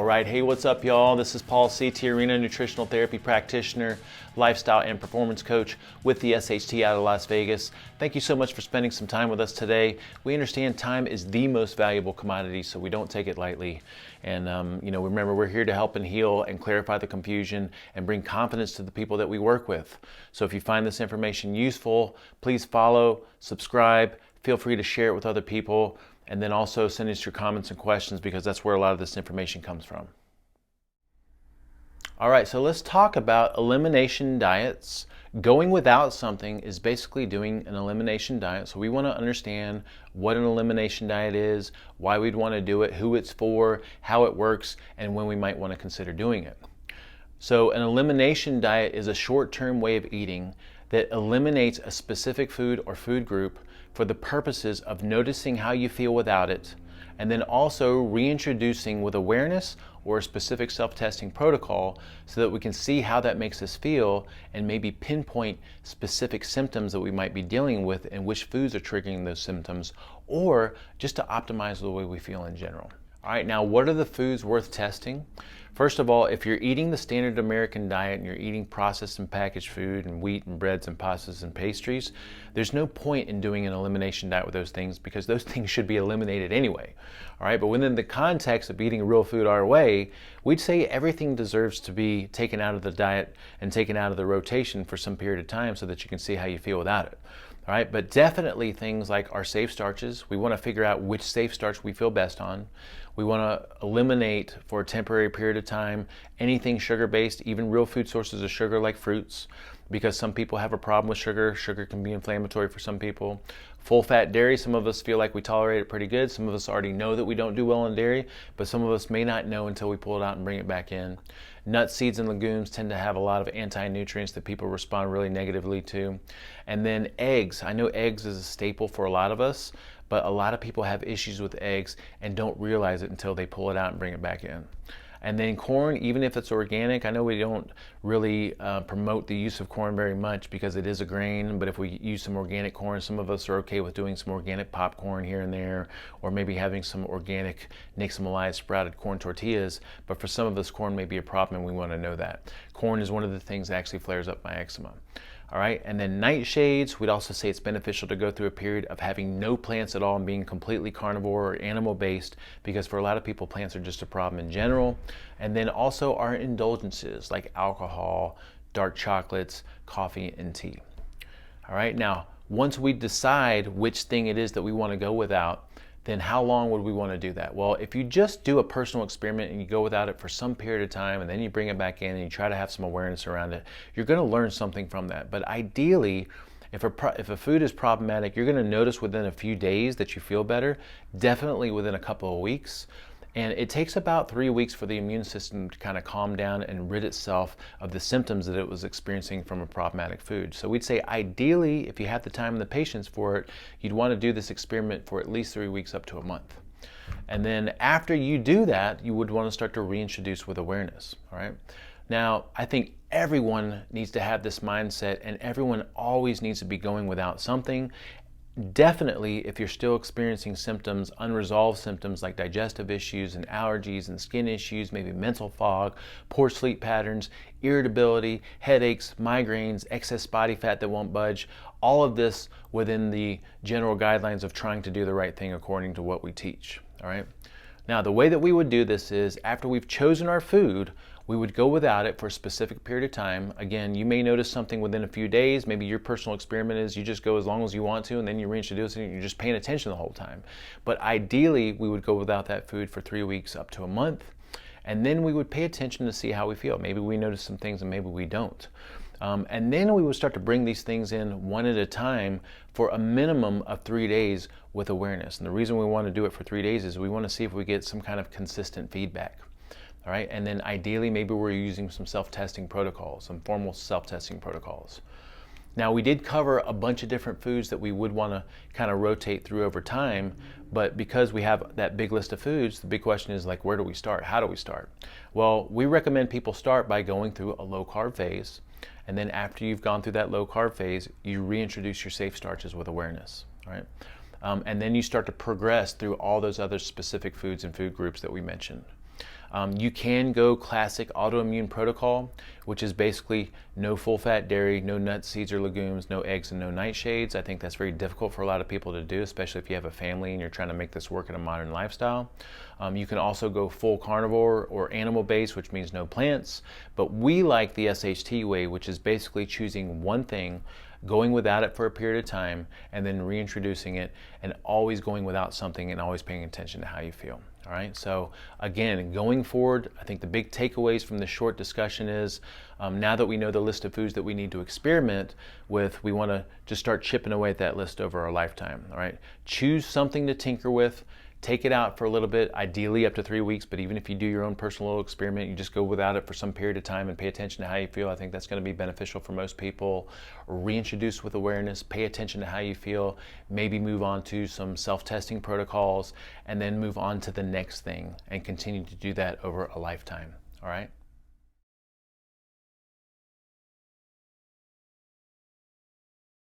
right, hey, what's up, y'all? This is Paul C. Tiarina, nutritional therapy practitioner, lifestyle and performance coach with the SHT out of Las Vegas. Thank you so much for spending some time with us today. We understand time is the most valuable commodity, so we don't take it lightly. And remember, we're here to help and heal and clarify the confusion and bring confidence to the people that we work with. So if you find this information useful, please follow, subscribe, feel free to share it with other people. And then also send us your comments and questions, because that's where a lot of this information comes from. All right, so let's talk about elimination diets. Going without something is basically doing an elimination diet. So we want to understand what an elimination diet is, why we'd want to do it, who it's for, how it works, and when we might want to consider doing it. So an elimination diet is a short-term way of eating that eliminates a specific food or food group for the purposes of noticing how you feel without it, and then also reintroducing with awareness or a specific self-testing protocol so that we can see how that makes us feel and maybe pinpoint specific symptoms that we might be dealing with and which foods are triggering those symptoms, or just to optimize the way we feel in general. All right, now what are the foods worth testing? First of all, if you're eating the standard American diet and you're eating processed and packaged food and wheat and breads and pastas and pastries, there's no point in doing an elimination diet with those things, because those things should be eliminated anyway. All right, but within the context of eating real food our way, we'd say everything deserves to be taken out of the diet and taken out of the rotation for some period of time so that you can see how you feel without it. All right, but definitely things like our safe starches, we want to figure out which safe starch we feel best on. We want to eliminate for a temporary period of time anything sugar-based, even real food sources of sugar like fruits, because some people have a problem with sugar. Sugar can be inflammatory for some people. Full-fat dairy, some of us feel like we tolerate it pretty good. Some of us already know that we don't do well on dairy, but some of us may not know until we pull it out and bring it back in. Nuts, seeds, and legumes tend to have a lot of anti-nutrients that people respond really negatively to. And then eggs. I know eggs is a staple for a lot of us, but a lot of people have issues with eggs and don't realize it until they pull it out and bring it back in. And then corn, even if it's organic, I know we don't really promote the use of corn very much because it is a grain, but if we use some organic corn, some of us are okay with doing some organic popcorn here and there, or maybe having some organic nixtamalized sprouted corn tortillas. But for some of us, corn may be a problem, and we want to know that. Corn is one of the things that actually flares up my eczema. All right, and then nightshades, we'd also say it's beneficial to go through a period of having no plants at all and being completely carnivore or animal-based, because for a lot of people, plants are just a problem in general. And then also our indulgences like alcohol, dark chocolates, coffee, and tea. All right, now, once we decide which thing it is that we want to go without, then how long would we want to do that? Well, if you just do a personal experiment and you go without it for some period of time and then you bring it back in and you try to have some awareness around it, you're going to learn something from that. But ideally, if a food is problematic, you're going to notice within a few days that you feel better, definitely within a couple of weeks. And it takes about 3 weeks for the immune system to kind of calm down and rid itself of the symptoms that it was experiencing from a problematic food. So we'd say ideally, if you have the time and the patience for it, you'd want to do this experiment for at least 3 weeks up to a month. And then after you do that, you would want to start to reintroduce with awareness. All right. Now, I think everyone needs to have this mindset, and everyone always needs to be going without something. Definitely, if you're still experiencing symptoms, unresolved symptoms like digestive issues and allergies and skin issues, maybe mental fog, poor sleep patterns, irritability, headaches, migraines, excess body fat that won't budge, all of this within the general guidelines of trying to do the right thing according to what we teach. All right. Now, the way that we would do this is after we've chosen our food, we would go without it for a specific period of time. Again, you may notice something within a few days. Maybe your personal experiment is you just go as long as you want to, and then you reintroduce it and you're just paying attention the whole time. But ideally, we would go without that food for 3 weeks up to a month. And then we would pay attention to see how we feel. Maybe we notice some things and maybe we don't. And then we would start to bring these things in one at a time for a minimum of 3 days with awareness. And the reason we want to do it for 3 days is we want to see if we get some kind of consistent feedback. All right, and then ideally, maybe we're using some self-testing protocols, some formal self-testing protocols. Now, we did cover a bunch of different foods that we would want to kind of rotate through over time, but because we have that big list of foods, the big question is like, where do we start? How do we start? Well, we recommend people start by going through a low-carb phase, and then after you've gone through that low-carb phase, you reintroduce your safe starches with awareness, all right? And then you start to progress through all those other specific foods and food groups that we mentioned. You can go classic autoimmune protocol, which is basically no full-fat dairy, no nuts, seeds, or legumes, no eggs, and no nightshades. I think that's very difficult for a lot of people to do, especially if you have a family and you're trying to make this work in a modern lifestyle. You can also go full carnivore or animal-based, which means no plants. But we like the SHT way, which is basically choosing one thing, going without it for a period of time, and then reintroducing it, and always going without something and always paying attention to how you feel. All right, so again, going forward, I think the big takeaways from this short discussion is now that we know the list of foods that we need to experiment with, we want to just start chipping away at that list over our lifetime. All right, choose something to tinker with. Take it out for a little bit, ideally up to 3 weeks, but even if you do your own personal little experiment, you just go without it for some period of time and pay attention to how you feel. I think that's going to be beneficial for most people. Reintroduce with awareness, pay attention to how you feel, maybe move on to some self-testing protocols, and then move on to the next thing and continue to do that over a lifetime. All right?